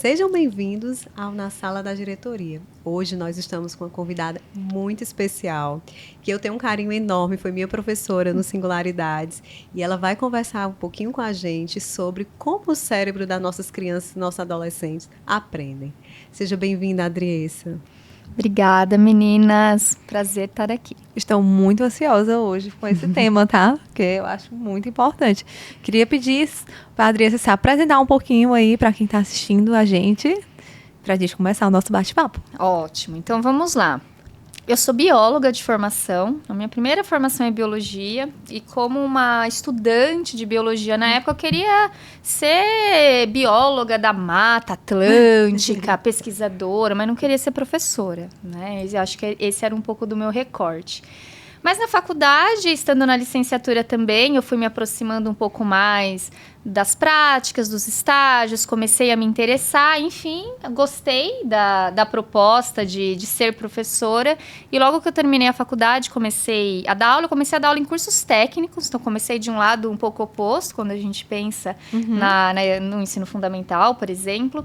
Sejam bem-vindos ao Na Sala da Diretoria. Hoje nós estamos com uma convidada muito especial, que eu tenho um carinho enorme, foi minha professora no Singularidades, e ela vai conversar um pouquinho com a gente sobre como o cérebro das nossas crianças e nossos adolescentes aprendem. Seja bem-vinda, Adriessa. Obrigada, meninas. Prazer estar aqui. Estou muito ansiosa hoje com esse tema, tá? Porque eu acho muito importante. Queria pedir para a Adriessa se apresentar um pouquinho aí para quem está assistindo a gente, para a gente começar o nosso bate-papo. Ótimo. Então, vamos lá. Eu sou bióloga de formação. A minha primeira formação é biologia. E como uma estudante de biologia na época, eu queria ser bióloga da Mata Atlântica, pesquisadora, mas não queria ser professora, né? Eu acho que esse era um pouco do meu recorte. Mas na faculdade, estando na licenciatura também, eu fui me aproximando um pouco mais das práticas, dos estágios, comecei a me interessar, enfim, gostei da proposta de ser professora. E logo que eu terminei a faculdade, comecei a dar aula em cursos técnicos, então comecei de um lado um pouco oposto, quando a gente pensa no ensino fundamental, por exemplo.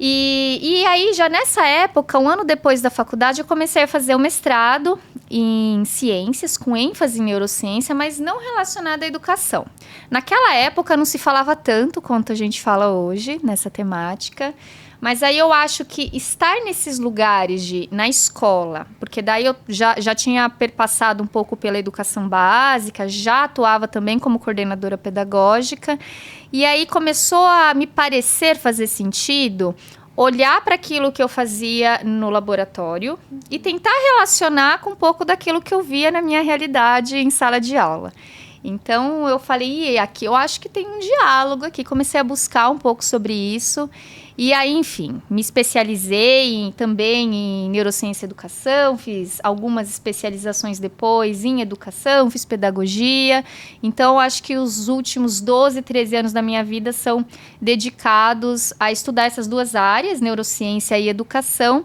E aí, já nessa época, um ano depois da faculdade, eu comecei a fazer o mestrado em ciências, com ênfase em neurociência, mas não relacionada à educação. Naquela época, não se falava tanto quanto a gente fala hoje, nessa temática. Mas aí eu acho que estar nesses lugares na escola, porque daí eu já tinha perpassado um pouco pela educação básica, já atuava também como coordenadora pedagógica, e aí começou a me parecer fazer sentido olhar para aquilo que eu fazia no laboratório e tentar relacionar com um pouco daquilo que eu via na minha realidade em sala de aula. Então, eu falei, aqui eu acho que tem um diálogo aqui. Comecei a buscar um pouco sobre isso. E aí, enfim, me especializei também em neurociência e educação. Fiz algumas especializações depois em educação, fiz pedagogia. Então, eu acho que os últimos 12, 13 anos da minha vida são dedicados a estudar essas duas áreas, neurociência e educação.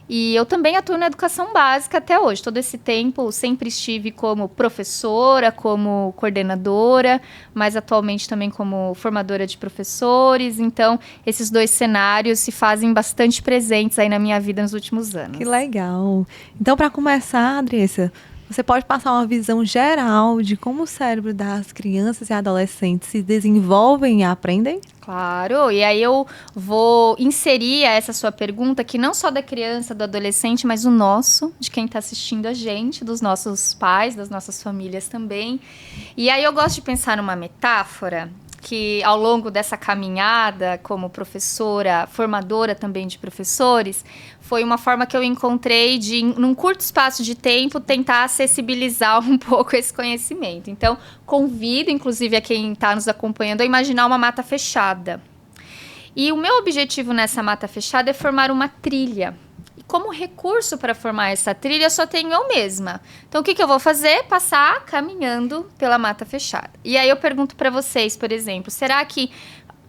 E eu também atuo na educação básica até hoje. Todo esse tempo sempre estive como professora, como coordenadora, mas atualmente também como formadora de professores. Então, esses dois cenários se fazem bastante presentes aí na minha vida nos últimos anos. Que legal. Então, para começar, Adriessa, você pode passar uma visão geral de como o cérebro das crianças e adolescentes se desenvolvem e aprendem? Claro, e aí eu vou inserir essa sua pergunta, que não só da criança, do adolescente, mas o nosso, de quem está assistindo a gente, dos nossos pais, das nossas famílias também. E aí eu gosto de pensar numa metáfora que ao longo dessa caminhada como professora, formadora também de professores, foi uma forma que eu encontrei de, num curto espaço de tempo, tentar acessibilizar um pouco esse conhecimento. Então, convido, inclusive, a quem está nos acompanhando a imaginar uma mata fechada. E o meu objetivo nessa mata fechada é formar uma trilha. E como recurso para formar essa trilha, só tenho eu mesma. Então, o que eu vou fazer? Passar caminhando pela mata fechada. E aí eu pergunto para vocês, por exemplo, será que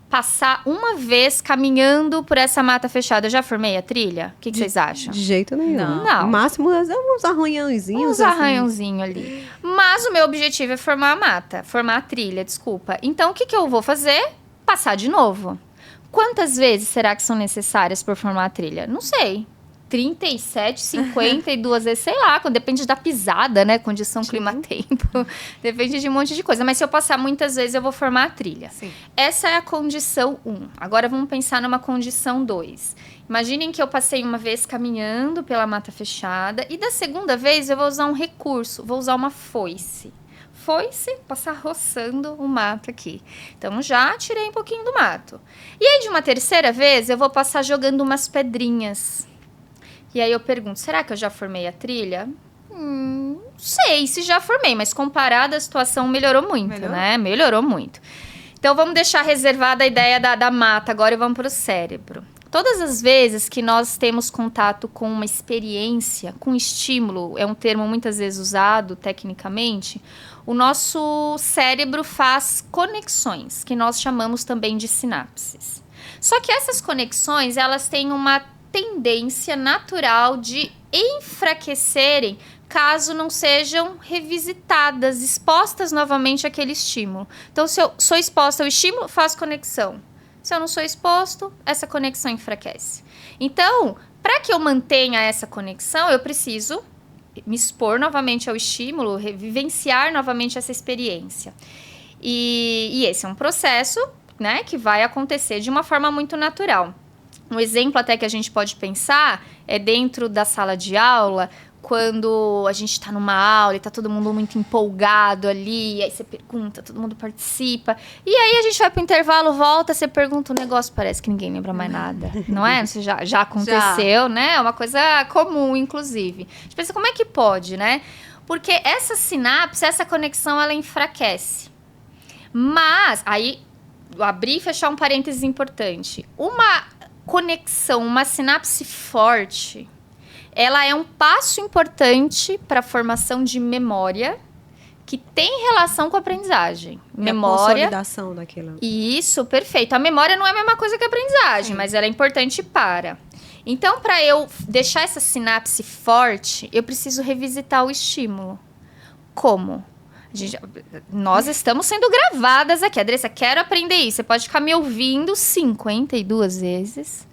passar uma vez caminhando por essa mata fechada, eu já formei a trilha? O que vocês acham? De jeito nenhum. Não. No máximo, uns arranhãozinhos. Uns arranhãozinhos ali. Mas o meu objetivo é formar a mata, formar a trilha, desculpa. Então, o que eu vou fazer? Passar de novo. Quantas vezes será que são necessárias para formar a trilha? Não sei. 37, 52 vezes, sei lá, depende da pisada, né? Condição clima-tempo, depende de um monte de coisa. Mas se eu passar muitas vezes, eu vou formar a trilha. Sim. Essa é a condição 1. Agora vamos pensar numa condição 2. Imaginem que eu passei uma vez caminhando pela mata fechada e da segunda vez eu vou usar um recurso, vou usar uma foice. Foice, passar roçando o mato aqui. Então, já tirei um pouquinho do mato. E aí, de uma terceira vez, eu vou passar jogando umas pedrinhas. E aí eu pergunto, será que eu já formei a trilha? Não sei se já formei, mas comparada a situação melhorou muito, né? Melhorou muito. Então vamos deixar reservada a ideia da mata agora e vamos para o cérebro. Todas as vezes que nós temos contato com uma experiência, com estímulo, é um termo muitas vezes usado tecnicamente, o nosso cérebro faz conexões, que nós chamamos também de sinapses. Só que essas conexões, elas têm uma tendência natural de enfraquecerem caso não sejam revisitadas, expostas novamente àquele estímulo. Então, se eu sou exposta ao estímulo, faço conexão. Se eu não sou exposto, essa conexão enfraquece. Então, para que eu mantenha essa conexão, eu preciso me expor novamente ao estímulo, vivenciar novamente essa experiência. E esse é um processo, né, que vai acontecer de uma forma muito natural. Um exemplo até que a gente pode pensar é dentro da sala de aula, quando a gente está numa aula e está todo mundo muito empolgado ali, aí você pergunta, todo mundo participa, e aí a gente vai pro intervalo, volta, você pergunta um negócio, parece que ninguém lembra mais nada, não é? Isso já aconteceu, né? É uma coisa comum, inclusive. A gente pensa, como é que pode, né? Porque essa sinapse, essa conexão, ela enfraquece. Mas, aí, abrir e fechar um parênteses importante. Uma conexão, uma sinapse forte, ela é um passo importante para a formação de memória que tem relação com a aprendizagem. Memória. A consolidação daquilo. Isso, perfeito. A memória não é a mesma coisa que a aprendizagem, mas ela é importante para. Então, para eu deixar essa sinapse forte, eu preciso revisitar o estímulo. Como? Nós estamos sendo gravadas aqui. Andressa, quero aprender isso. Você pode ficar me ouvindo 52 vezes.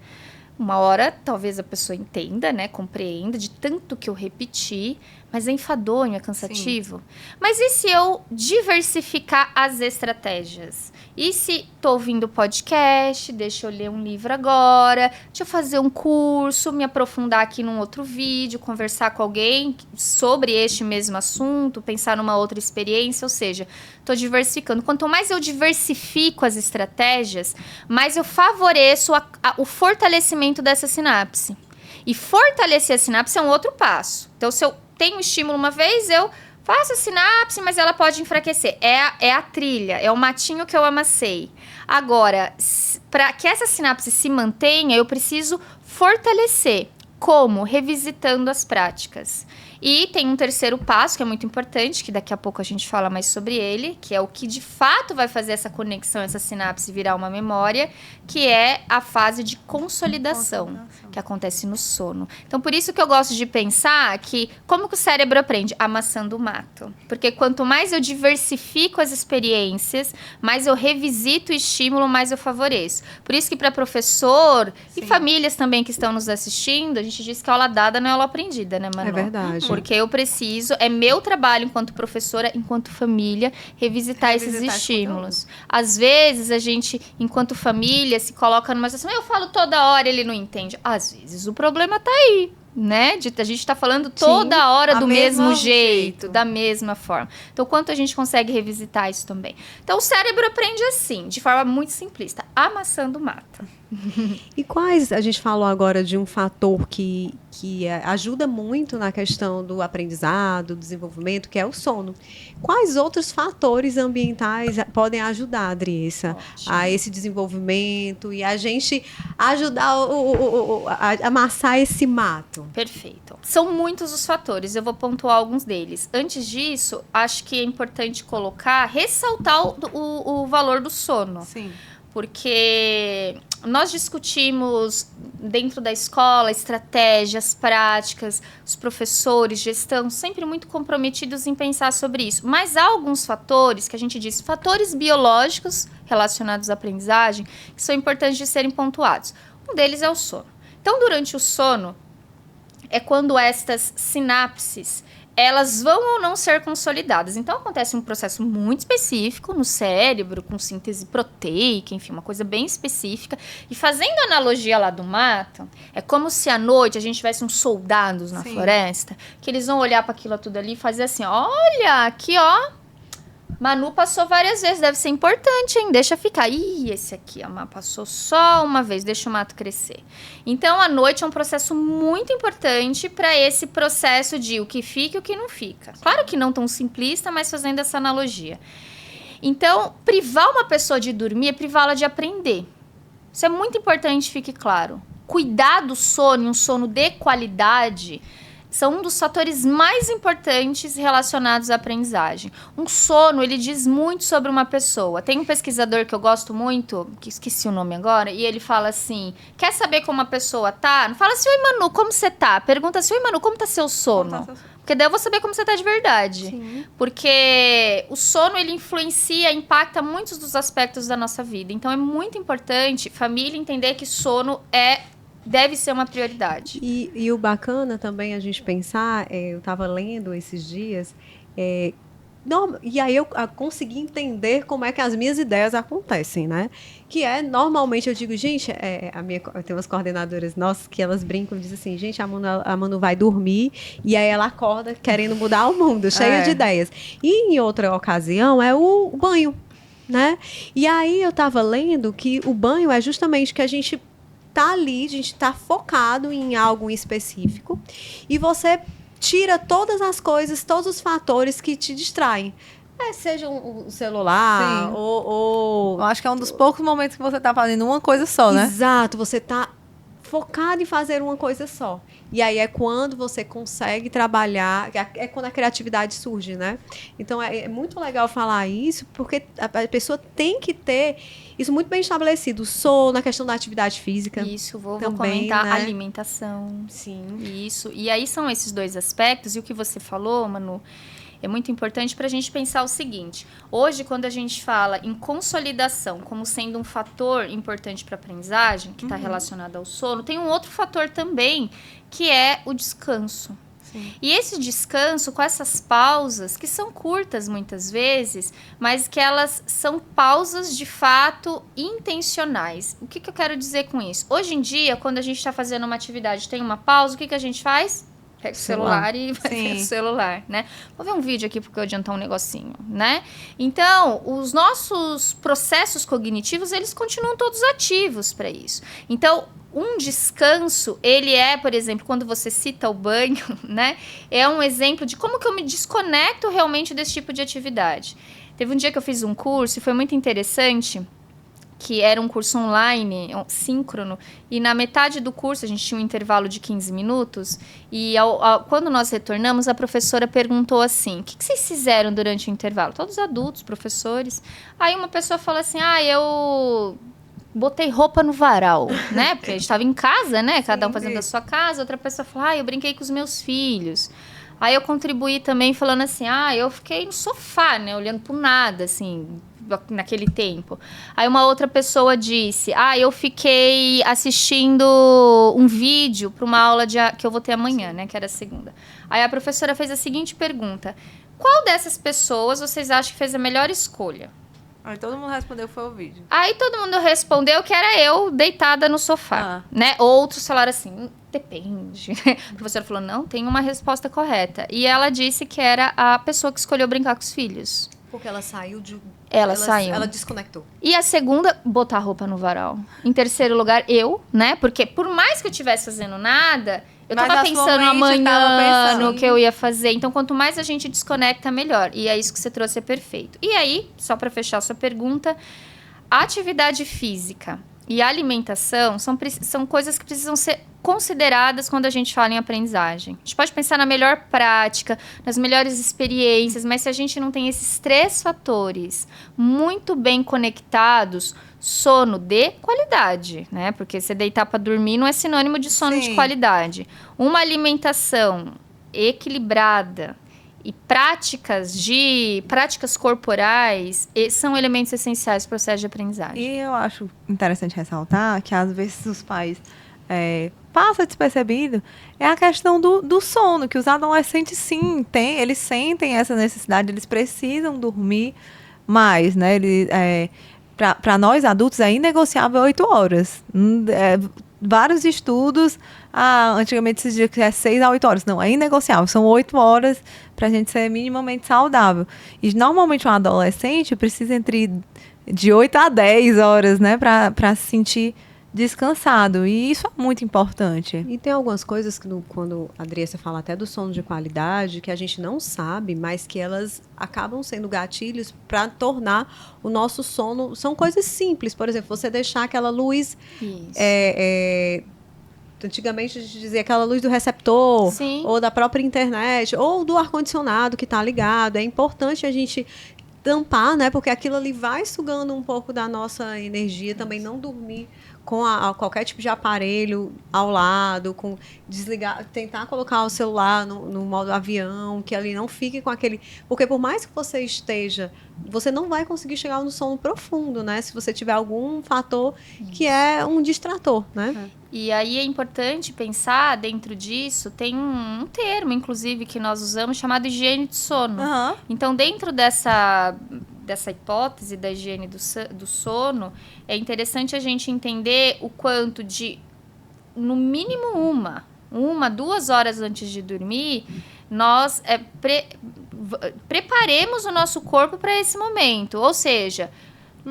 Uma hora, talvez a pessoa entenda, né? Compreenda de tanto que eu repeti. Mas é enfadonho, é cansativo. Sim. Mas e se eu diversificar as estratégias? E se tô ouvindo podcast, deixa eu ler um livro agora, deixa eu fazer um curso, me aprofundar aqui num outro vídeo, conversar com alguém sobre este mesmo assunto, pensar numa outra experiência, ou seja, tô diversificando. Quanto mais eu diversifico as estratégias, mais eu favoreço o fortalecimento dessa sinapse. E fortalecer a sinapse é um outro passo. Então, se eu tenho um estímulo uma vez, eu faço a sinapse, mas ela pode enfraquecer. É a trilha, é o matinho que eu amassei. Agora, para que essa sinapse se mantenha, eu preciso fortalecer. Como? Revisitando as práticas. E tem um terceiro passo, que é muito importante, que daqui a pouco a gente fala mais sobre ele, que é o que de fato vai fazer essa conexão, essa sinapse virar uma memória, que é a fase de consolidação, que acontece no sono. Então, por isso que eu gosto de pensar que, como que o cérebro aprende? Amassando o mato. Porque quanto mais eu diversifico as experiências, mais eu revisito o estímulo, mais eu favoreço. Por isso que para professor e famílias também que estão nos assistindo, a gente diz que aula dada não é aula aprendida, né, Manu? É verdade. Porque eu preciso, é meu trabalho enquanto professora, enquanto família, revisitar esses estímulos. Às vezes, a gente, enquanto família, se coloca numa situação, eu falo toda hora, ele não entende. Às vezes, o problema tá aí, né? A gente tá falando toda hora do mesmo jeito, da mesma forma. Então, quanto a gente consegue revisitar isso também? Então, o cérebro aprende assim, de forma muito simplista, amassando mata. E quais, a gente falou agora de um fator que ajuda muito na questão do aprendizado, do desenvolvimento, que é o sono. Quais outros fatores ambientais podem ajudar, Adriessa, a esse desenvolvimento e a gente ajudar a amassar esse mato? Perfeito. São muitos os fatores, eu vou pontuar alguns deles. Antes disso, acho que é importante ressaltar o valor do sono. Sim. Porque nós discutimos dentro da escola estratégias, práticas, os professores, gestão, sempre muito comprometidos em pensar sobre isso. Mas há alguns fatores que a gente diz, fatores biológicos relacionados à aprendizagem, que são importantes de serem pontuados. Um deles é o sono. Então, durante o sono, é quando estas sinapses elas vão ou não ser consolidadas. Então, acontece um processo muito específico no cérebro, com síntese proteica, enfim, uma coisa bem específica. E fazendo analogia lá do mato, é como se à noite a gente tivesse uns soldados na floresta, que eles vão olhar para aquilo tudo ali e fazer assim, olha, aqui, ó, Manu passou várias vezes, deve ser importante, hein? Deixa ficar. Ih, esse aqui, ó, passou só uma vez, deixa o mato crescer. Então, a noite é um processo muito importante para esse processo de o que fica e o que não fica. Claro que não tão simplista, mas fazendo essa analogia. Então, privar uma pessoa de dormir é privá-la de aprender. Isso é muito importante, fique claro. Cuidar do sono, um sono de qualidade, são um dos fatores mais importantes relacionados à aprendizagem. Um sono, ele diz muito sobre uma pessoa. Tem um pesquisador que eu gosto muito, que esqueci o nome agora, e ele fala assim, quer saber como a pessoa tá? Não fala assim, oi Manu, como você tá? Pergunta assim, oi Manu, como tá seu sono? Porque daí eu vou saber como você tá de verdade. Sim. Porque o sono, ele influencia, impacta muitos dos aspectos da nossa vida. Então, é muito importante família entender que sono deve ser uma prioridade. E o bacana também a gente pensar, eu estava lendo esses dias, e aí eu consegui entender como é que as minhas ideias acontecem, né? Que normalmente eu digo, gente, eu tenho umas coordenadoras nossas que elas brincam e dizem assim, gente, a Manu vai dormir e aí ela acorda querendo mudar o mundo, cheia de ideias. E em outra ocasião é o banho, né? E aí eu estava lendo que o banho é justamente que a gente tá ali, a gente tá focado em algo específico e você tira todas as coisas, todos os fatores que te distraem. Seja um celular, ou... Eu acho que é um dos poucos momentos que você tá fazendo uma coisa só, né? Exato, você tá focado em fazer uma coisa só. E aí é quando você consegue trabalhar, é quando a criatividade surge, né? Então é muito legal falar isso, porque a pessoa tem que ter isso muito bem estabelecido. Sono, na questão da atividade física. Isso, vou também, comentar né? Alimentação. Sim. Isso. E aí são esses dois aspectos. E o que você falou, Manu, é muito importante para a gente pensar o seguinte. Hoje, quando a gente fala em consolidação como sendo um fator importante para a aprendizagem, que está relacionado ao sono, tem um outro fator também, que é o descanso. Sim. E esse descanso, com essas pausas, que são curtas muitas vezes, mas que elas são pausas de fato intencionais. O que eu quero dizer com isso? Hoje em dia, quando a gente está fazendo uma atividade, tem uma pausa, o que a gente faz? Pega o celular e vai ver o celular, né? Vou ver um vídeo aqui porque eu adiantar um negocinho, né? Então, os nossos processos cognitivos, eles continuam todos ativos para isso. Então, um descanso, ele é, por exemplo, quando você cita o banho, né? É um exemplo de como que eu me desconecto realmente desse tipo de atividade. Teve um dia que eu fiz um curso e foi muito interessante, que era um curso online, síncrono, e na metade do curso, a gente tinha um intervalo de 15 minutos, e quando nós retornamos, a professora perguntou assim, o que vocês fizeram durante o intervalo? Todos adultos, professores. Aí uma pessoa falou assim, eu botei roupa no varal, né? Porque a gente estava em casa, né? Cada um fazendo da sua casa. Outra pessoa falou, eu brinquei com os meus filhos. Aí eu contribuí também falando assim, eu fiquei no sofá, né? Olhando pro nada, assim, naquele tempo. Aí uma outra pessoa disse, eu fiquei assistindo um vídeo para uma aula que eu vou ter amanhã, né? Que era segunda. Aí a professora fez a seguinte pergunta, qual dessas pessoas vocês acham que fez a melhor escolha? Aí todo mundo respondeu que foi o vídeo. Aí todo mundo respondeu que era eu deitada no sofá, né? Outros falaram assim, depende. A professora falou, não, tem uma resposta correta. E ela disse que era a pessoa que escolheu brincar com os filhos. Porque ela saiu de... Ela saiu. Ela desconectou. E a segunda, botar a roupa no varal. Em terceiro lugar, eu, né? Porque por mais que eu estivesse fazendo nada... Eu tava pensando amanhã no que eu ia fazer. Então, quanto mais a gente desconecta, melhor. E é isso que você trouxe, é perfeito. E aí, só para fechar a sua pergunta, a atividade física e a alimentação são coisas que precisam ser consideradas quando a gente fala em aprendizagem. A gente pode pensar na melhor prática, nas melhores experiências, mas se a gente não tem esses 3 fatores muito bem conectados, sono de qualidade, né? Porque você deitar para dormir não é sinônimo de sono de qualidade. Uma alimentação equilibrada e práticas corporais são elementos essenciais para o processo de aprendizagem. E eu acho interessante ressaltar que às vezes os pais passa despercebido é a questão do sono, que os adolescentes sim eles sentem essa necessidade, eles precisam dormir mais, né? Para nós adultos é inegociável 8 horas. Vários estudos, antigamente se dizia que é 6 a 8 horas. Não, é inegociável. São 8 horas para a gente ser minimamente saudável. E normalmente um adolescente precisa de 8 a 10 horas, né? Para se sentir descansado. E isso é muito importante. E tem algumas coisas que, quando a Adriessa fala até do sono de qualidade, que a gente não sabe, mas que elas acabam sendo gatilhos para tornar o nosso sono... São coisas simples. Por exemplo, você deixar aquela luz Antigamente a gente dizia aquela luz do receptor, Sim. ou da própria internet, ou do ar-condicionado que está ligado. É importante a gente tampar, né? Porque aquilo ali vai sugando um pouco da nossa energia, também não dormir com qualquer tipo de aparelho ao lado, com desligar, tentar colocar o celular no modo avião, que ali não fique com aquele... Porque por mais que você esteja, você não vai conseguir chegar no sono profundo, né? Se você tiver algum fator que é um distrator, né? E aí é importante pensar, dentro disso, tem um termo, inclusive, que nós usamos, chamado higiene de sono. Aham. Então, dentro dessa hipótese da higiene do sono, é interessante a gente entender o quanto de, no mínimo 2 horas antes de dormir, nós preparemos o nosso corpo para esse momento. Ou seja,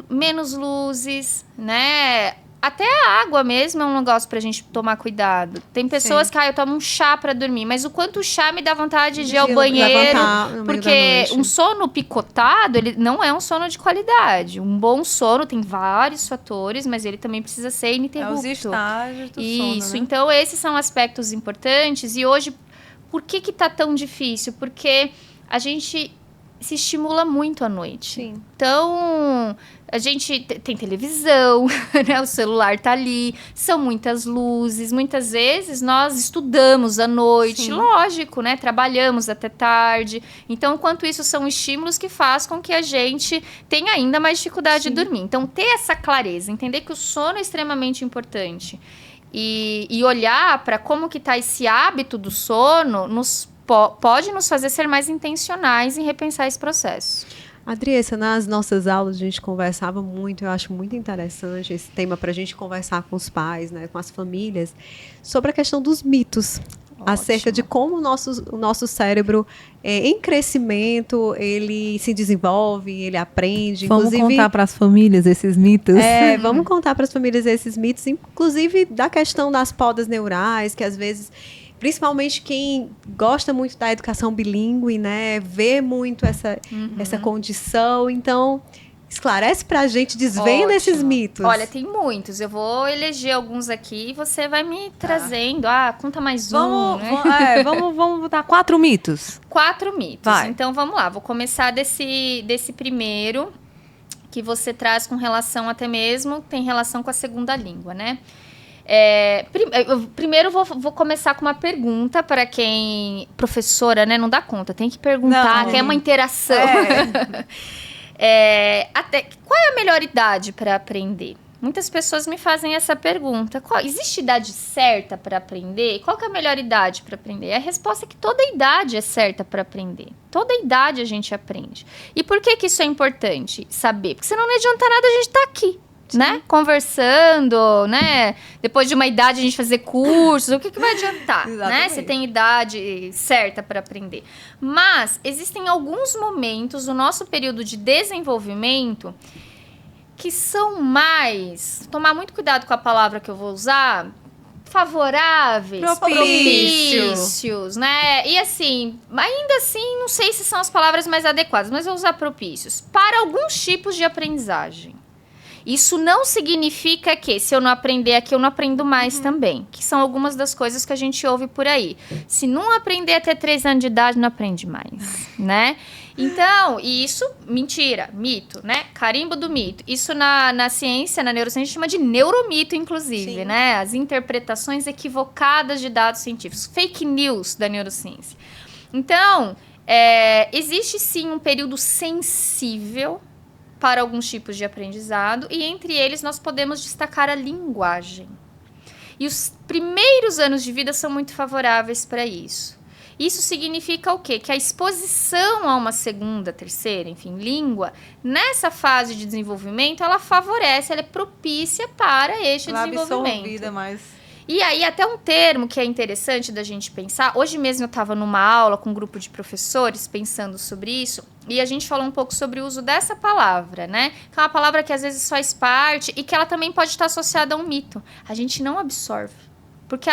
menos luzes, né? Até a água mesmo é um negócio pra gente tomar cuidado. Tem pessoas que, eu tomo um chá pra dormir, mas o quanto o chá me dá vontade de ir ao banheiro. Porque um sono picotado, ele não é um sono de qualidade. Um bom sono tem vários fatores, mas ele também precisa ser ininterrupto. Os estágios do sono, Isso, né? então esses são aspectos importantes. E hoje, por que tá tão difícil? Porque a gente se estimula muito à noite. Sim. Então, a gente tem televisão, né? O celular tá ali, são muitas luzes. Muitas vezes nós estudamos à noite, lógico, né? Trabalhamos até tarde. Então, enquanto isso, são estímulos que fazem com que a gente tenha ainda mais dificuldade de dormir. Então, ter essa clareza, entender que o sono é extremamente importante e olhar para como que tá esse hábito do sono pode nos fazer ser mais intencionais em repensar esse processo. Adriessa, nas nossas aulas a gente conversava muito, eu acho muito interessante esse tema para a gente conversar com os pais, né, com as famílias, sobre a questão dos mitos. Acerca de como o nosso cérebro, em crescimento, ele se desenvolve, ele aprende. Vamos contar para as famílias esses mitos? Vamos contar para as famílias esses mitos, inclusive da questão das podas neurais, que às vezes... Principalmente quem gosta muito da educação bilíngue, né? Vê muito essa condição. Então, esclarece pra gente, desvenda esses mitos. Olha, tem muitos. Eu vou eleger alguns aqui e você vai me trazendo. Conta mais Vamos botar 4 mitos. 4 mitos. Vai. Então, vamos lá. Vou começar desse primeiro, que você traz com relação até mesmo, tem relação com a segunda língua, né? Primeiro vou começar com uma pergunta para quem... Professora, né? Não dá conta, tem que perguntar, que é uma interação. Qual é a melhor idade para aprender? Muitas pessoas me fazem essa pergunta. Existe idade certa para aprender? Qual que é a melhor idade para aprender? A resposta é que toda idade é certa para aprender. Toda idade a gente aprende. E por que isso é importante saber? Porque senão não adianta nada a gente estar aqui. Né? Conversando, né? Depois de uma idade a gente fazer cursos, o que vai adiantar, né? Você tem idade certa para aprender. Mas existem alguns momentos do nosso período de desenvolvimento que são mais... Tomar muito cuidado com a palavra que eu vou usar... Favoráveis, propícios, né? E assim, ainda assim, não sei se são as palavras mais adequadas, mas eu vou usar propícios. Para alguns tipos de aprendizagem. Isso não significa que, se eu não aprender aqui, eu não aprendo mais também. Que são algumas das coisas que a gente ouve por aí. Se não aprender até 3 anos de idade, não aprende mais, né? Então, e isso, mentira, mito, né? Carimbo do mito. Isso na ciência, na neurociência, a gente chama de neuromito, inclusive, né? As interpretações equivocadas de dados científicos. Fake news da neurociência. Então, existe sim um período sensível para alguns tipos de aprendizado, e entre eles nós podemos destacar a linguagem. E os primeiros anos de vida são muito favoráveis para isso. Isso significa o quê? Que a exposição a uma segunda, terceira, enfim, língua, nessa fase de desenvolvimento, ela favorece, ela é propícia para este desenvolvimento. Absorvida mais... E aí, até um termo que é interessante da gente pensar. Hoje mesmo eu estava numa aula com um grupo de professores pensando sobre isso, e a gente falou um pouco sobre o uso dessa palavra, né? Que é uma palavra que às vezes faz parte e que ela também pode estar associada a um mito. A gente não absorve. Porque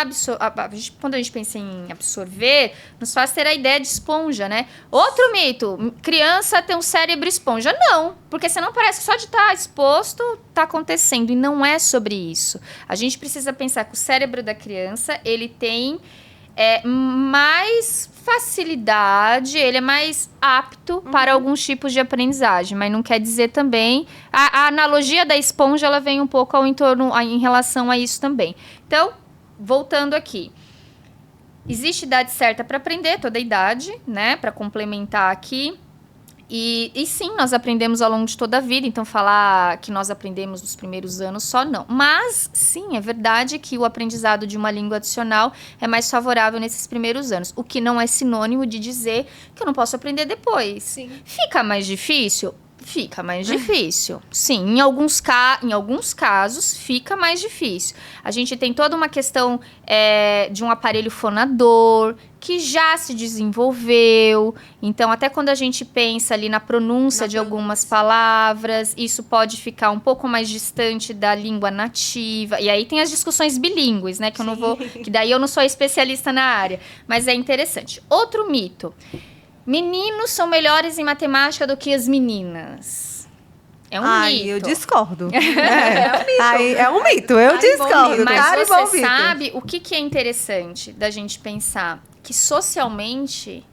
quando a gente pensa em absorver, nos faz ter a ideia de esponja, né? Outro mito, criança tem um cérebro esponja. Não, porque senão parece que só de estar exposto está acontecendo. E não é sobre isso. A gente precisa pensar que o cérebro da criança, ele tem mais facilidade, ele é mais apto para alguns tipos de aprendizagem, mas não quer dizer também... A analogia da esponja, ela vem um pouco em relação a isso também. Então, voltando aqui, existe idade certa para aprender, toda idade, né? Para complementar aqui. E sim, nós aprendemos ao longo de toda a vida, então falar que nós aprendemos nos primeiros anos só não. Mas, sim, é verdade que o aprendizado de uma língua adicional é mais favorável nesses primeiros anos, o que não é sinônimo de dizer que eu não posso aprender depois. Sim. Fica mais difícil? Fica mais difícil. Sim, em alguns casos fica mais difícil. A gente tem toda uma questão de um aparelho fonador que já se desenvolveu. Então, até quando a gente pensa ali na pronúncia de algumas palavras, isso pode ficar um pouco mais distante da língua nativa. E aí tem as discussões bilíngues, né? Que eu não vou. Que daí eu não sou especialista na área. Mas é interessante. Outro mito. Meninos são melhores em matemática do que as meninas. É um mito. Eu discordo. É um mito, eu discordo. Mas você sabe o que é interessante da gente pensar? Que socialmente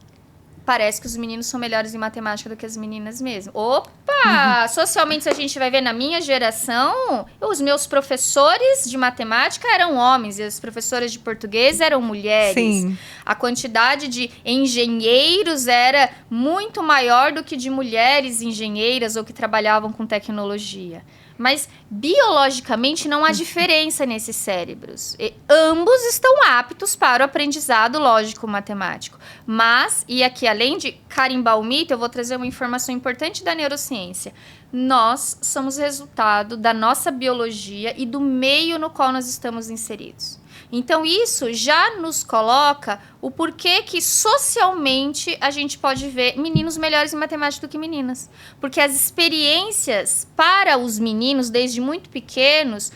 parece que os meninos são melhores em matemática do que as meninas mesmo. Opa! Socialmente, se a gente vai ver na minha geração, os meus professores de matemática eram homens e as professoras de português eram mulheres. Sim. A quantidade de engenheiros era muito maior do que de mulheres engenheiras ou que trabalhavam com tecnologia. Mas, biologicamente, não há diferença nesses cérebros. Ambos estão aptos para o aprendizado lógico-matemático. Mas, e aqui, além de carimbar o mito, eu vou trazer uma informação importante da neurociência. Nós somos resultado da nossa biologia e do meio no qual nós estamos inseridos. Então, isso já nos coloca o porquê que socialmente a gente pode ver meninos melhores em matemática do que meninas. Porque as experiências para os meninos, desde muito pequenos,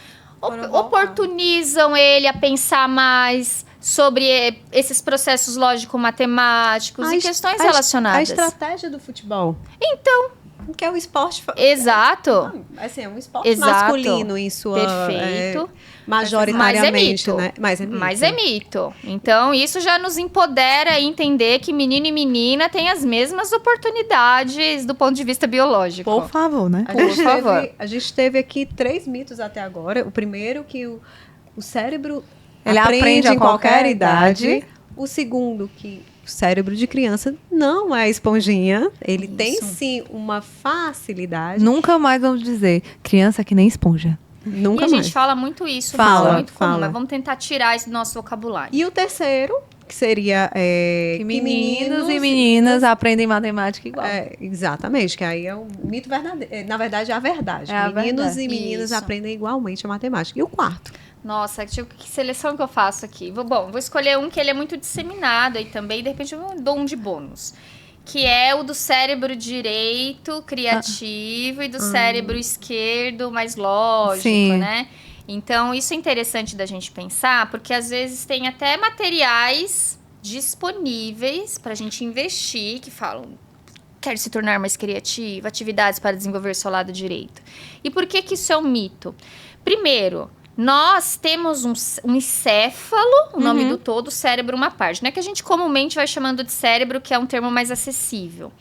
oportunizam ele a pensar mais sobre esses processos lógico-matemáticos e questões relacionadas. A estratégia do futebol. Então... Que é o esporte... Exato. Assim, é um esporte masculino em sua... Perfeito. Majoritariamente, né? Mas é mito. Então, isso já nos empodera a entender que menino e menina têm as mesmas oportunidades do ponto de vista biológico. Por favor, né? A gente teve aqui 3 mitos até agora. O primeiro, que o cérebro ele aprende em qualquer idade. O segundo, que o cérebro de criança não é esponjinha. Ele tem, sim, uma facilidade. Nunca mais vamos dizer criança que nem esponja. Nunca mais. E a gente fala muito isso. Fala, muito comum, mas vamos tentar tirar isso do nosso vocabulário. E o terceiro, que seria... que meninos e meninas aprendem matemática igual. Exatamente, que aí é um mito verdadeiro. Na verdade, é a verdade. Meninos e meninas aprendem igualmente a matemática. E o quarto? Nossa, que seleção que eu faço aqui? Vou escolher um que ele é muito disseminado aí também, de repente eu dou um de bônus. Que é o do cérebro direito, criativo, e do cérebro esquerdo, mais lógico, Sim. né? Então, isso é interessante da gente pensar, porque às vezes tem até materiais disponíveis para a gente investir, que falam... Quer se tornar mais criativo, atividades para desenvolver seu lado direito. E por que isso é um mito? Primeiro... Nós temos um encéfalo, o nome do todo, o cérebro uma parte, né? Que a gente comumente vai chamando de cérebro, que é um termo mais acessível.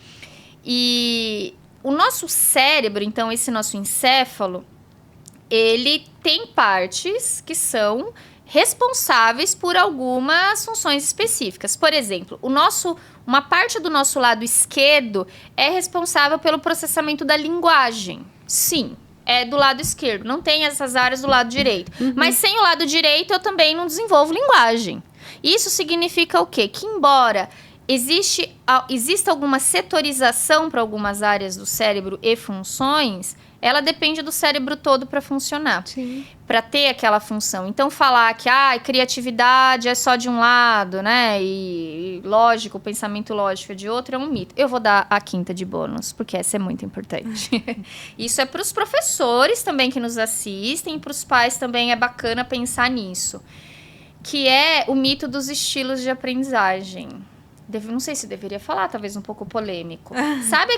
E o nosso cérebro, então, esse nosso encéfalo, ele tem partes que são responsáveis por algumas funções específicas. Por exemplo, uma parte do nosso lado esquerdo é responsável pelo processamento da linguagem. Sim. É do lado esquerdo, não tem essas áreas do lado direito. Mas sem o lado direito, eu também não desenvolvo linguagem. Isso significa o quê? Que embora exista alguma setorização para algumas áreas do cérebro e funções, ela depende do cérebro todo para funcionar. Para ter aquela função. Então, falar que criatividade é só de um lado, né? E lógico, o pensamento lógico é de outro, é um mito. Eu vou dar a quinta de bônus, porque essa é muito importante. Isso é para os professores também que nos assistem, e para os pais também é bacana pensar nisso. que é o mito dos estilos de aprendizagem. Não sei se deveria falar, talvez um pouco polêmico. Sabe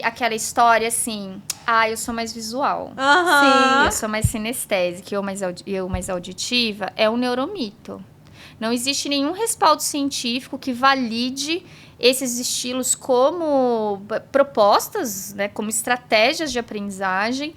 aquela história assim, eu sou mais visual. Sim. Eu sou mais sinestésica, eu mais auditiva. É um neuromito. Não existe nenhum respaldo científico que valide esses estilos como propostas, né, como estratégias de aprendizagem.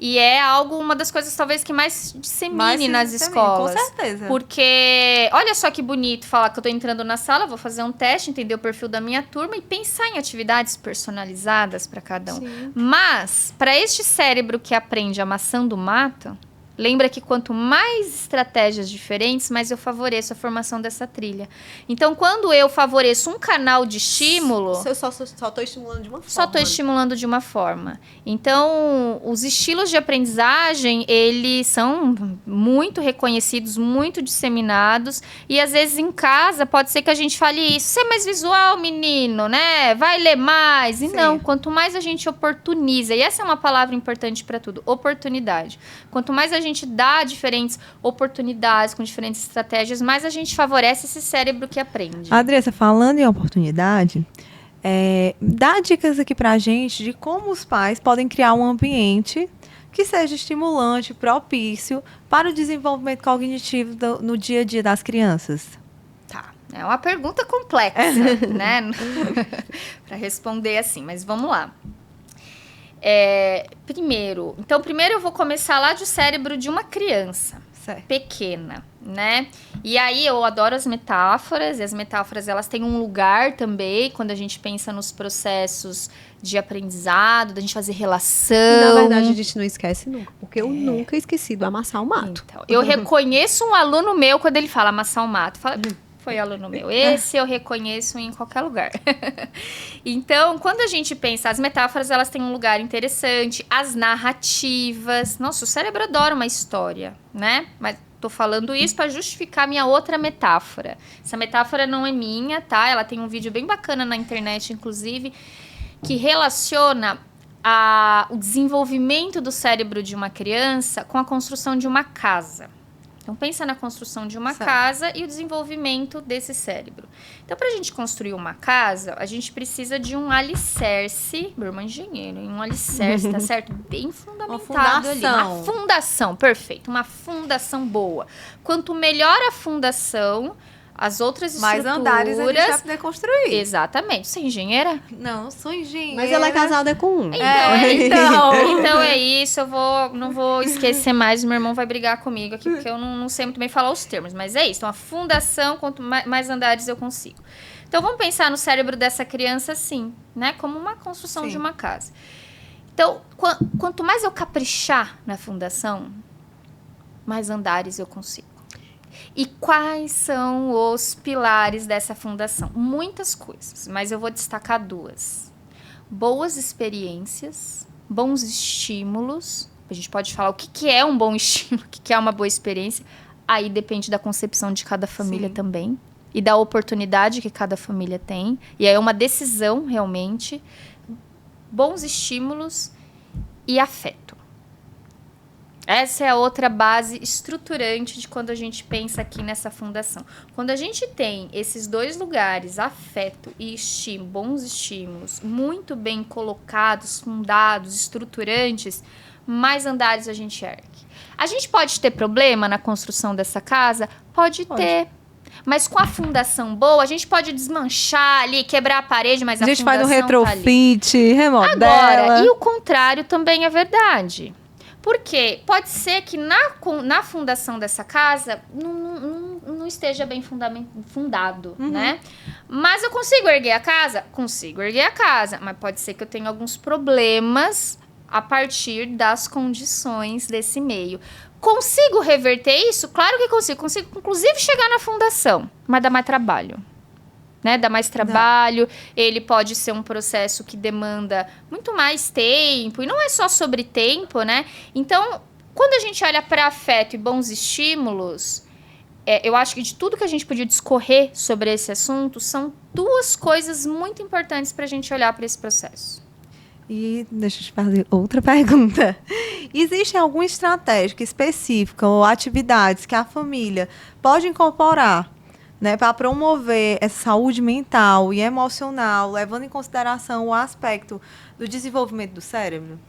E é uma das coisas talvez que mais dissemine nas escolas. Com certeza. Porque, olha só que bonito falar que eu tô entrando na sala, vou fazer um teste, entender o perfil da minha turma e pensar em atividades personalizadas para cada um. Sim. Mas, para este cérebro que aprende amassando o mato, lembra que quanto mais estratégias diferentes, mais eu favoreço a formação dessa trilha. Então, quando eu favoreço um canal de estímulo... Eu só estou estimulando de uma forma. Só estou estimulando de uma forma. Então, os estilos de aprendizagem, eles são muito reconhecidos, muito disseminados. E, às vezes, em casa, pode ser que a gente fale isso. Você é mais visual, menino, né? Vai ler mais. E não, quanto mais a gente oportuniza. E essa é uma palavra importante para tudo. Oportunidade. Quanto mais a gente dá diferentes oportunidades com diferentes estratégias, mais a gente favorece esse cérebro que aprende. Adriana, falando em oportunidade, dá dicas aqui pra gente de como os pais podem criar um ambiente que seja estimulante, propício para o desenvolvimento cognitivo no dia a dia das crianças. Tá, é uma pergunta complexa, né? Para responder assim, mas vamos lá. Primeiro eu vou começar lá do cérebro de uma criança pequena, né? E aí eu adoro as metáforas, e as metáforas elas têm um lugar também quando a gente pensa nos processos de aprendizado, da gente fazer relação. E, na verdade, a gente não esquece nunca, porque eu nunca esqueci do amassar o mato. Então, eu reconheço um aluno meu quando ele fala amassar o mato, foi aluno meu. Esse eu reconheço em qualquer lugar. Então, quando a gente pensa, as metáforas, elas têm um lugar interessante. As narrativas. Nossa, o cérebro adora uma história, né? Mas tô falando isso para justificar minha outra metáfora. Essa metáfora não é minha, tá? Ela tem um vídeo bem bacana na internet, inclusive, que relaciona o desenvolvimento do cérebro de uma criança com a construção de uma casa. Então, pensa na construção de uma casa e o desenvolvimento desse cérebro. Então, para a gente construir uma casa, a gente precisa de um alicerce. Meu irmão é engenheiro, um alicerce, tá certo? Bem fundamentado ali. Uma fundação, perfeito. Uma fundação boa. Quanto melhor a fundação, as outras estruturas... Mais andares a gente vai poder construir. Exatamente. Você é engenheira? Não sou engenheira. Mas ela é casada com um. Então é isso. Não vou esquecer mais. Meu irmão vai brigar comigo aqui, porque eu não sei muito bem falar os termos. Mas é isso. Então, a fundação, quanto mais andares eu consigo. Então, vamos pensar no cérebro dessa criança assim, né? Como uma construção de uma casa. Então, quanto mais eu caprichar na fundação, mais andares eu consigo. E quais são os pilares dessa fundação? Muitas coisas, mas eu vou destacar 2. Boas experiências, bons estímulos. A gente pode falar o que é um bom estímulo, o que é uma boa experiência. Aí depende da concepção de cada família também. E da oportunidade que cada família tem. E aí é uma decisão, realmente. Bons estímulos e afeto. Essa é a outra base estruturante de quando a gente pensa aqui nessa fundação. Quando a gente tem esses 2 lugares, afeto e estímulo, bons estímulos, muito bem colocados, fundados, estruturantes, mais andares a gente ergue. A gente pode ter problema na construção dessa casa? Pode ter. Mas com a fundação boa, a gente pode desmanchar ali, quebrar a parede, mas a fundação tá ali. A gente faz um retrofit, remodela. Agora, e o contrário também é verdade. Porque pode ser que na fundação dessa casa não esteja bem fundado, né? Mas eu consigo erguer a casa? Consigo erguer a casa. Mas pode ser que eu tenha alguns problemas a partir das condições desse meio. Consigo reverter isso? Claro que consigo. Consigo, inclusive, chegar na fundação. Mas dá mais trabalho. Né? Dá mais trabalho, ele pode ser um processo que demanda muito mais tempo, e não é só sobre tempo, né? Então, quando a gente olha para afeto e bons estímulos, eu acho que de tudo que a gente podia discorrer sobre esse assunto, são 2 coisas muito importantes para a gente olhar para esse processo. E deixa eu te fazer outra pergunta. Existe alguma estratégia específica ou atividades que a família pode incorporar, né, para promover essa saúde mental e emocional, levando em consideração o aspecto do desenvolvimento do cérebro?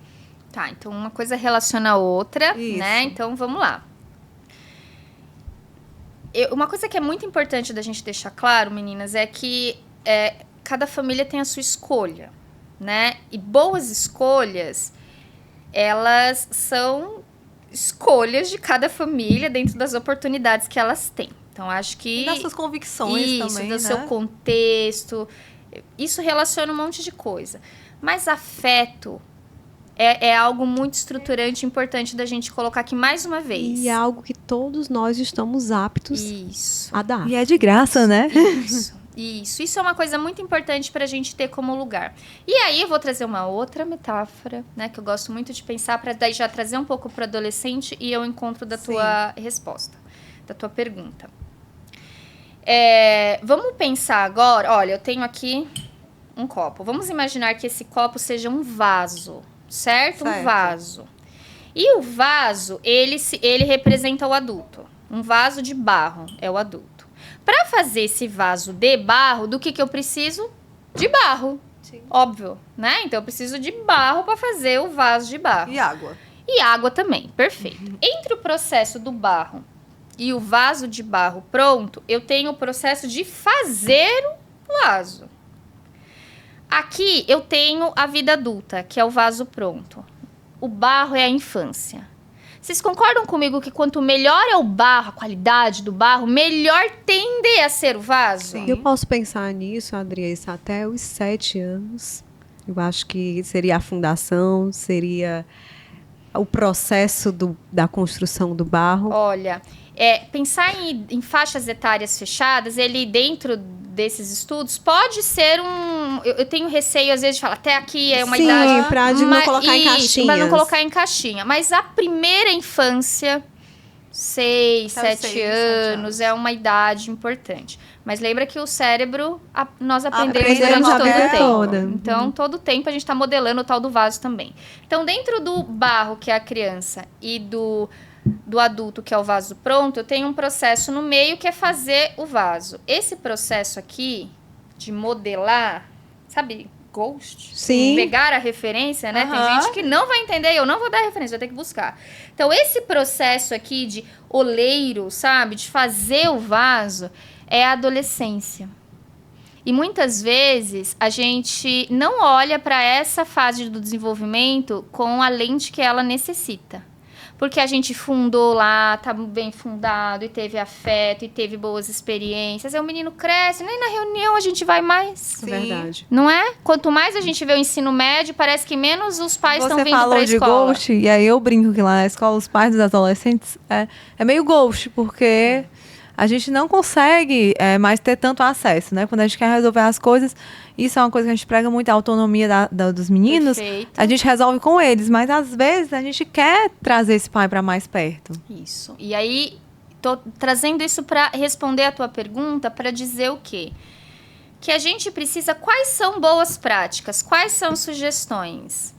Tá, então uma coisa relaciona a outra, Isso. né? Então vamos lá. Uma coisa que é muito importante da gente deixar claro, meninas, é que cada família tem a sua escolha, né? E boas escolhas, elas são escolhas de cada família dentro das oportunidades que elas têm. Então, acho que... E das suas convicções isso, também, do né? seu contexto. Isso relaciona um monte de coisa. Mas afeto é algo muito estruturante e importante da gente colocar aqui mais uma vez. E é algo que todos nós estamos aptos Isso. a dar. E é de graça, né? Isso é uma coisa muito importante para a gente ter como lugar. E aí eu vou trazer uma outra metáfora, né, que eu gosto muito de pensar, para daí já trazer um pouco para o adolescente e eu encontro da tua resposta, da tua pergunta. Vamos pensar agora, olha, eu tenho aqui um copo. Vamos imaginar que esse copo seja um vaso, certo? Um vaso. E o vaso, ele representa o adulto. Um vaso de barro é o adulto. Para fazer esse vaso de barro, do que eu preciso? De barro. Sim. Óbvio, né? Então eu preciso de barro para fazer o vaso de barro. E água. E água também, perfeito. Entre o processo do barro e o vaso de barro pronto, eu tenho o processo de fazer o vaso. Aqui eu tenho a vida adulta, que é o vaso pronto. O barro é a infância. Vocês concordam comigo que quanto melhor é o barro, a qualidade do barro, melhor tende a ser o vaso? Sim. Eu posso pensar nisso, Adriana, até os 7 anos. Eu acho que seria a fundação, seria o processo da construção do barro. Olha, pensar em faixas etárias fechadas, ele dentro desses estudos pode ser eu tenho receio às vezes de falar até aqui é uma idade, Sim, para não colocar em caixinhas. Para não colocar em caixinha, mas a primeira infância 6, 7 anos é uma idade importante. Mas lembra que o cérebro nós aprendemos durante todo o tempo. Toda. Então, todo tempo a gente está modelando o tal do vaso também. Então, dentro do barro, que é a criança, e do adulto, que é o vaso pronto, eu tenho um processo no meio que é fazer o vaso. Esse processo aqui de modelar, sabe, Ghost? Sim. Pegar a referência, né? Tem gente que não vai entender, eu não vou dar referência, vou ter que buscar. Então, esse processo aqui de oleiro, sabe, de fazer o vaso, é a adolescência. E muitas vezes a gente não olha para essa fase do desenvolvimento com a lente que ela necessita. Porque a gente fundou lá, tá bem fundado, e teve afeto, e teve boas experiências. Aí o menino cresce, nem na reunião a gente vai mais. Sim. Verdade. Não é? Quanto mais a gente vê o ensino médio, parece que menos os pais estão vindo pra escola. Você falou de ghost, e aí eu brinco que lá na escola os pais dos adolescentes é meio ghost, porque a gente não consegue mais ter tanto acesso, né? Quando a gente quer resolver as coisas, isso é uma coisa que a gente prega muito, a autonomia dos meninos. Perfeito. A gente resolve com eles, mas às vezes a gente quer trazer esse pai para mais perto. Isso. E aí, tô trazendo isso para responder a tua pergunta, para dizer o quê? Que a gente precisa, quais são boas práticas? Quais são sugestões?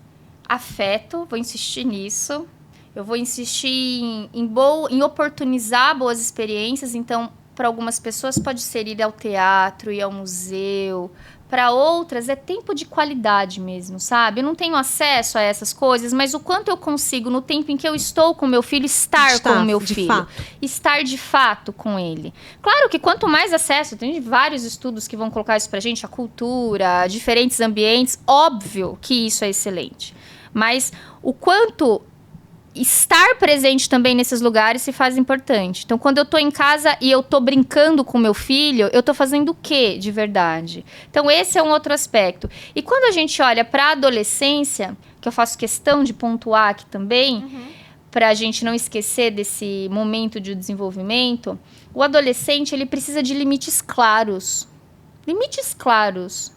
Afeto, vou insistir nisso. Eu vou insistir em oportunizar boas experiências. Então, para algumas pessoas pode ser ir ao teatro, ir ao museu. Para outras é tempo de qualidade mesmo, sabe? Eu não tenho acesso a essas coisas, mas o quanto eu consigo, no tempo em que eu estou com o meu filho, estar com o meu filho. Fato. Estar de fato com ele. Claro que quanto mais acesso, tem vários estudos que vão colocar isso pra gente, a cultura, diferentes ambientes, óbvio que isso é excelente. Mas o quanto estar presente também nesses lugares se faz importante. Então, quando eu tô em casa e eu tô brincando com meu filho, eu tô fazendo o quê de verdade? Então, esse é um outro aspecto. E quando a gente olha para a adolescência, que eu faço questão de pontuar aqui também, para a gente não esquecer desse momento de desenvolvimento, o adolescente, ele precisa de limites claros. Limites claros.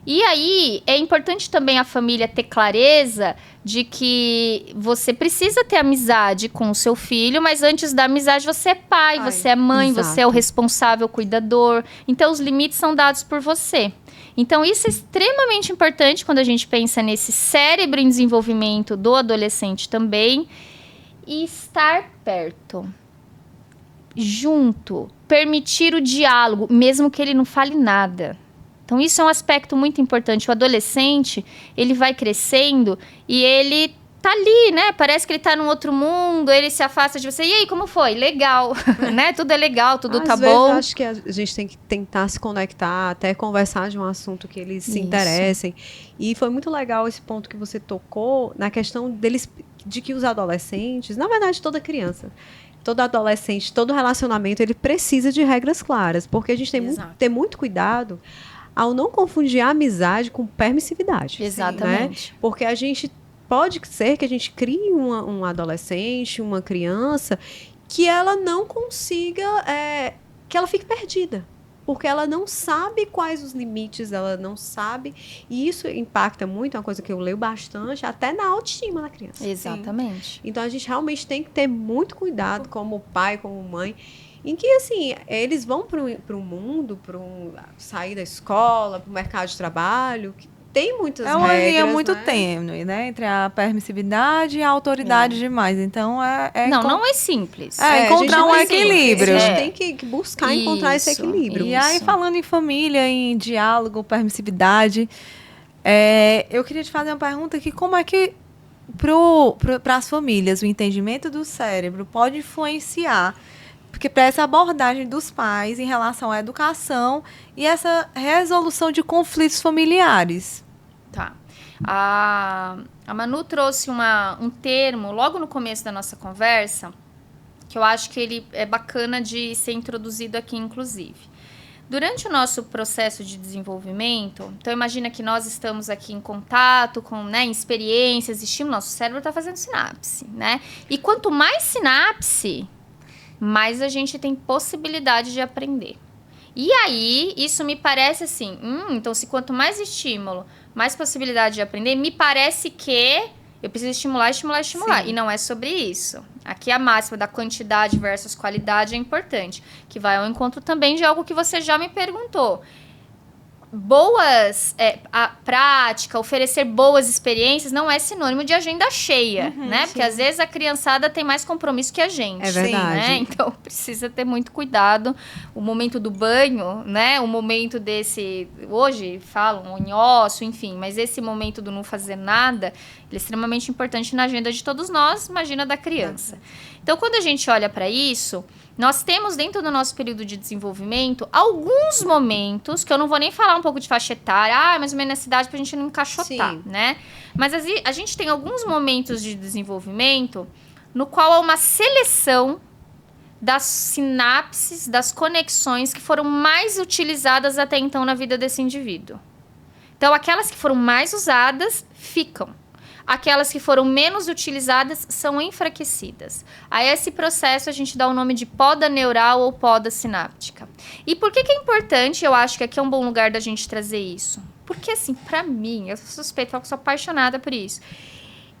E aí, é importante também a família ter clareza de que você precisa ter amizade com o seu filho, mas antes da amizade você é pai, você é mãe, exato. você é o responsável cuidador. Então, os limites são dados por você. Então, isso é extremamente importante quando a gente pensa nesse cérebro em desenvolvimento do adolescente também. E estar perto, junto, permitir o diálogo, mesmo que ele não fale nada. Então, isso é um aspecto muito importante. O adolescente, ele vai crescendo e ele tá ali, né? Parece que ele tá num outro mundo, ele se afasta de você. E aí, como foi? Legal, né? Tudo é legal, tudo tá bom. Às vezes, acho que a gente tem que tentar se conectar, até conversar de um assunto que eles se interessem. E foi muito legal esse ponto que você tocou na questão deles, de que os adolescentes, na verdade, toda criança, todo adolescente, todo relacionamento, ele precisa de regras claras, porque a gente tem que ter muito cuidado ao não confundir a amizade com permissividade. Exatamente. Né? Porque a gente pode ser que a gente crie um adolescente, uma criança, que ela não consiga, que ela fique perdida. Porque ela não sabe quais os limites, ela não sabe. E isso impacta muito, é uma coisa que eu leio bastante, até na autoestima da criança. Exatamente. Sim. Então, a gente realmente tem que ter muito cuidado, como pai, como mãe, em que, assim, eles vão para o mundo, sair da escola, para o mercado de trabalho, que tem muitas regras. É uma linha muito né? tênue, né? Entre a permissividade e a autoridade demais. Então, não é simples. Encontrar um equilíbrio. A gente tem que buscar encontrar esse equilíbrio. E aí, falando em família, em diálogo, permissividade, eu queria te fazer uma pergunta aqui. Como é que, para as famílias, o entendimento do cérebro pode influenciar? Porque para essa abordagem dos pais em relação à educação e essa resolução de conflitos familiares. Tá. A Manu trouxe um termo logo no começo da nossa conversa, que eu acho que ele é bacana de ser introduzido aqui, inclusive. Durante o nosso processo de desenvolvimento, então imagina que nós estamos aqui em contato com, né, experiências, estímulo, nosso cérebro está fazendo sinapse, né? E quanto mais sinapse, mais a gente tem possibilidade de aprender. E aí, isso me parece assim, então se quanto mais estímulo, mais possibilidade de aprender, me parece que eu preciso estimular. Sim. E não é sobre isso. Aqui a máxima da quantidade versus qualidade é importante, que vai ao encontro também de algo que você já me perguntou. A prática, oferecer boas experiências não é sinônimo de agenda cheia, né? Porque às vezes a criançada tem mais compromisso que a gente. É verdade. Né? Então precisa ter muito cuidado. O momento do banho, né? O momento desse, hoje falam onhoço, enfim, mas esse momento do não fazer nada, ele é extremamente importante na agenda de todos nós, imagina da criança. Então quando a gente olha para isso, nós temos dentro do nosso período de desenvolvimento alguns momentos, que eu não vou nem falar um pouco de faixa etária, mais ou menos nessa idade pra gente não encaixotar, né? Mas a gente tem alguns momentos de desenvolvimento no qual há uma seleção das sinapses, das conexões que foram mais utilizadas até então na vida desse indivíduo. Então, aquelas que foram mais usadas, ficam. Aquelas que foram menos utilizadas são enfraquecidas. A esse processo a gente dá o nome de poda neural ou poda sináptica. E por que é importante? Eu acho que aqui é um bom lugar da gente trazer isso. Porque, assim, pra mim, eu sou suspeita, eu sou apaixonada por isso.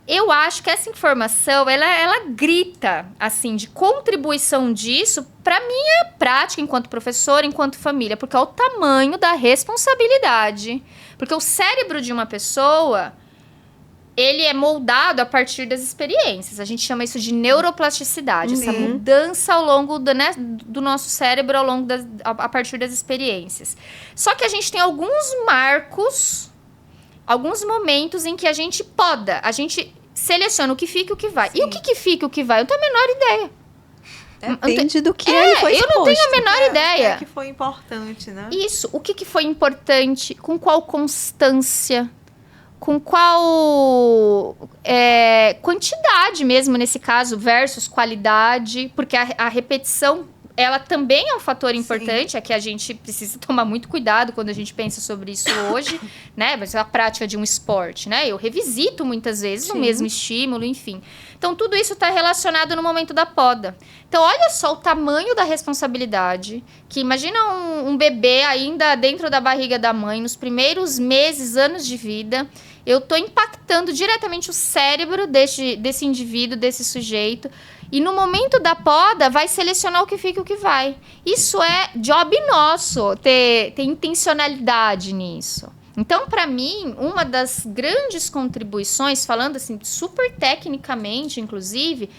Eu acho que essa informação, ela grita, assim, de contribuição disso pra minha prática enquanto professora, enquanto família. Porque é o tamanho da responsabilidade. Porque o cérebro de uma pessoa, ele é moldado a partir das experiências. A gente chama isso de neuroplasticidade. Essa mudança ao longo do nosso cérebro, a partir das experiências. Só que a gente tem alguns marcos, alguns momentos em que a gente poda. A gente seleciona o que fica e o que vai. Sim. E o que fica e o que vai? Eu não tenho a menor ideia. Depende do que ele foi exposto. Eu não tenho a menor ideia. O que foi importante, né? Isso. O que foi importante? Com qual constância? Com qual quantidade mesmo, nesse caso, versus qualidade, porque a repetição, ela também é um fator importante, é que a gente precisa tomar muito cuidado quando a gente pensa sobre isso hoje, né? Mas a prática de um esporte, né? Eu revisito muitas vezes o mesmo estímulo, enfim. Então, tudo isso está relacionado no momento da poda. Então, olha só o tamanho da responsabilidade, que imagina um bebê ainda dentro da barriga da mãe, nos primeiros meses, anos de vida, eu estou impactando diretamente o cérebro desse indivíduo, desse sujeito. E no momento da poda, vai selecionar o que fica e o que vai. Isso é job nosso, ter intencionalidade nisso. Então, para mim, uma das grandes contribuições, falando assim, super tecnicamente, inclusive,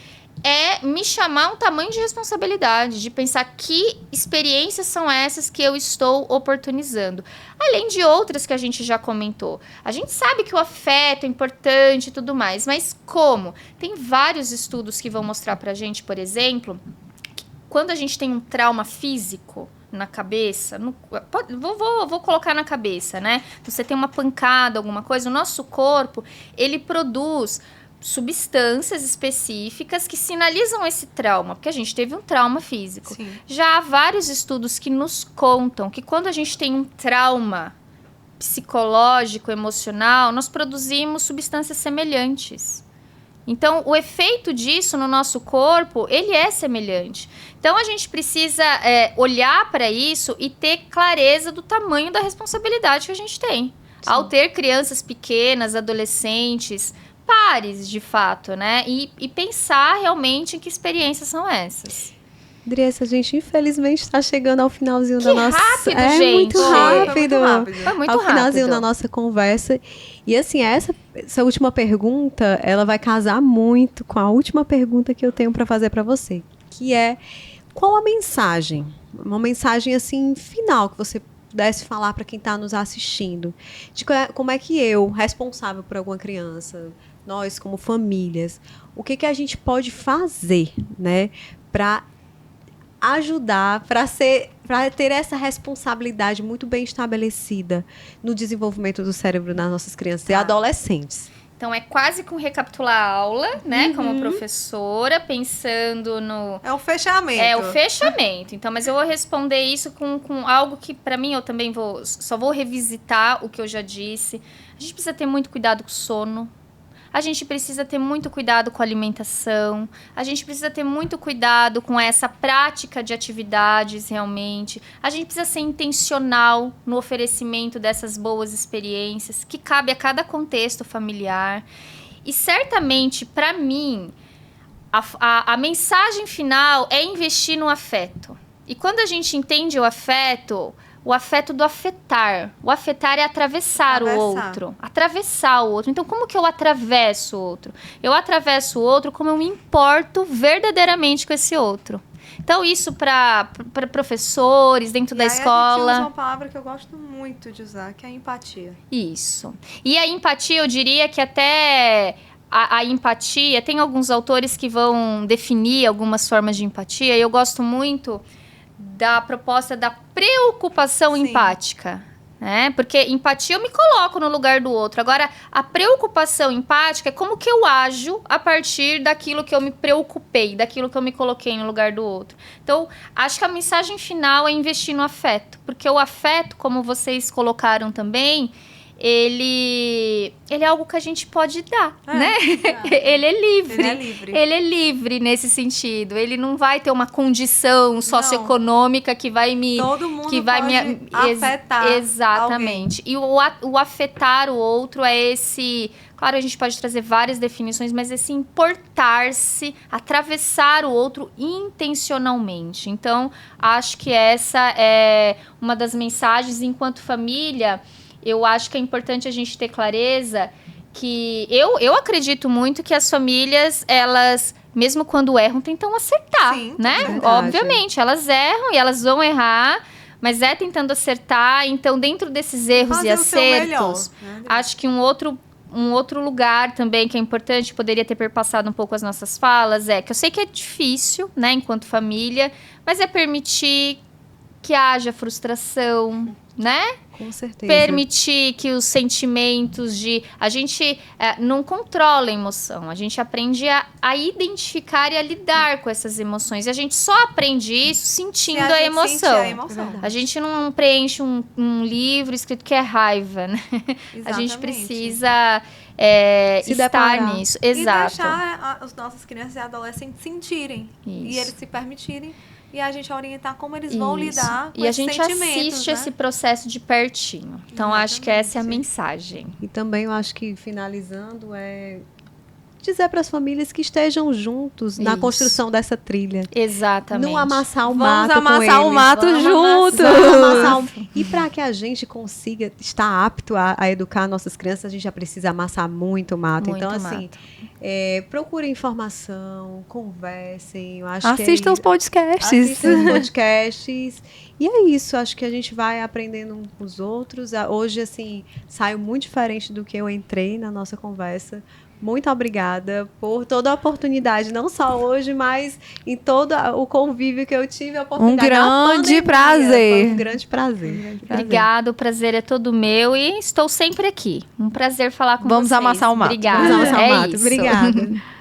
é me chamar um tamanho de responsabilidade, de pensar que experiências são essas que eu estou oportunizando. Além de outras que a gente já comentou. A gente sabe que o afeto é importante e tudo mais, mas como? Tem vários estudos que vão mostrar pra gente, por exemplo, que quando a gente tem um trauma físico na cabeça, vou colocar na cabeça, né? Você tem uma pancada, alguma coisa, o nosso corpo, ele produz substâncias específicas que sinalizam esse trauma, porque a gente teve um trauma físico. Sim. Já há vários estudos que nos contam que quando a gente tem um trauma psicológico, emocional, nós produzimos substâncias semelhantes. Então, o efeito disso no nosso corpo, ele é semelhante. Então, a gente precisa olhar para isso e ter clareza do tamanho da responsabilidade que a gente tem. Sim. Ao ter crianças pequenas, adolescentes, pares, de fato, né? E pensar realmente em que experiências são essas. Andressa, a gente infelizmente está chegando ao finalzinho da nossa... rápido, gente! Muito Rápido. Foi muito ao rápido. Finalzinho da nossa conversa. E assim, essa última pergunta, ela vai casar muito com a última pergunta que eu tenho para fazer para você, que é, qual a mensagem? Uma mensagem, assim, final, que você pudesse falar para quem está nos assistindo, de como é que eu, responsável por alguma criança, nós como famílias, o que a gente pode fazer, né, para ajudar, para ter essa responsabilidade muito bem estabelecida no desenvolvimento do cérebro das nossas crianças e adolescentes. Então, é quase com recapitular a aula, né? Como professora, pensando no... É o fechamento. É o fechamento. Então, mas eu vou responder isso com algo que, para mim, eu também só vou revisitar o que eu já disse. A gente precisa ter muito cuidado com o sono. A gente precisa ter muito cuidado com a alimentação. A gente precisa ter muito cuidado com essa prática de atividades, realmente. A gente precisa ser intencional no oferecimento dessas boas experiências, que cabe a cada contexto familiar. E, certamente, para mim, a mensagem final é investir no afeto. E quando a gente entende o afeto do afetar. O afetar é atravessar o outro. Atravessar o outro. Então, como que eu atravesso o outro? Eu atravesso o outro como eu me importo verdadeiramente com esse outro. Então, isso para professores, dentro da escola... A gente usa uma palavra que eu gosto muito de usar, que é a empatia. Isso. E a empatia, eu diria que até... A empatia, tem alguns autores que vão definir algumas formas de empatia, e eu gosto muito da proposta da preocupação empática, né? Porque empatia eu me coloco no lugar do outro. Agora, a preocupação empática é como que eu ajo a partir daquilo que eu me preocupei, daquilo que eu me coloquei no lugar do outro. Então, acho que a mensagem final é investir no afeto, porque o afeto, como vocês colocaram também, ele é algo que a gente pode dar, né? Ele é livre. Ele é livre. Ele é livre nesse sentido. Ele não vai ter uma condição socioeconômica que vai me... Todo mundo que vai pode afetar exatamente. alguém. E o afetar o outro é esse... Claro, a gente pode trazer várias definições, mas esse importar-se, atravessar o outro intencionalmente. Então, acho que essa é uma das mensagens enquanto família... Eu acho que é importante a gente ter clareza que... Eu acredito muito que as famílias, elas, mesmo quando erram, tentam acertar, né? Verdade. Obviamente, elas erram e elas vão errar, mas é tentando acertar. Então, dentro desses erros e acertos, acho que um outro lugar também que é importante, poderia ter perpassado um pouco as nossas falas, é que eu sei que é difícil, né, enquanto família, mas é permitir que haja frustração, né? Com certeza. Permitir que os sentimentos de... A gente não controla a emoção. A gente aprende a identificar e a lidar com essas emoções. E a gente só aprende isso sentindo a emoção. A gente não preenche um livro escrito que é raiva, né? A gente precisa estar nisso. Exato. E deixar as nossas crianças e adolescentes sentirem. Isso. E eles se permitirem e a gente orientar como eles vão lidar com e a esses gente sentimentos, assiste né? esse processo de pertinho. Então, acho que essa é a mensagem. E também eu acho que, finalizando, dizer para as famílias que estejam juntos na Isso. construção dessa trilha. Exatamente. Não amassar o Vamos mato com amassar o eles. mato Vamos juntos. E para que a gente consiga estar apto a educar nossas crianças, a gente já precisa amassar muito mato. Muito Então, assim, mato. procurem informação, conversem. Eu acho Assistam os podcasts. Assistam os podcasts. E é isso, acho que a gente vai aprendendo uns com os outros. Hoje, assim, saio muito diferente do que eu entrei na nossa conversa. Muito obrigada por toda a oportunidade, não só hoje, mas em todo o convívio que eu tive, a oportunidade. grande prazer. Foi um grande prazer. Obrigada, o prazer é todo meu e estou sempre aqui. Um prazer falar com vocês. Vamos amassar o mato. Obrigada. Vamos amassar o É mato. isso. Obrigada.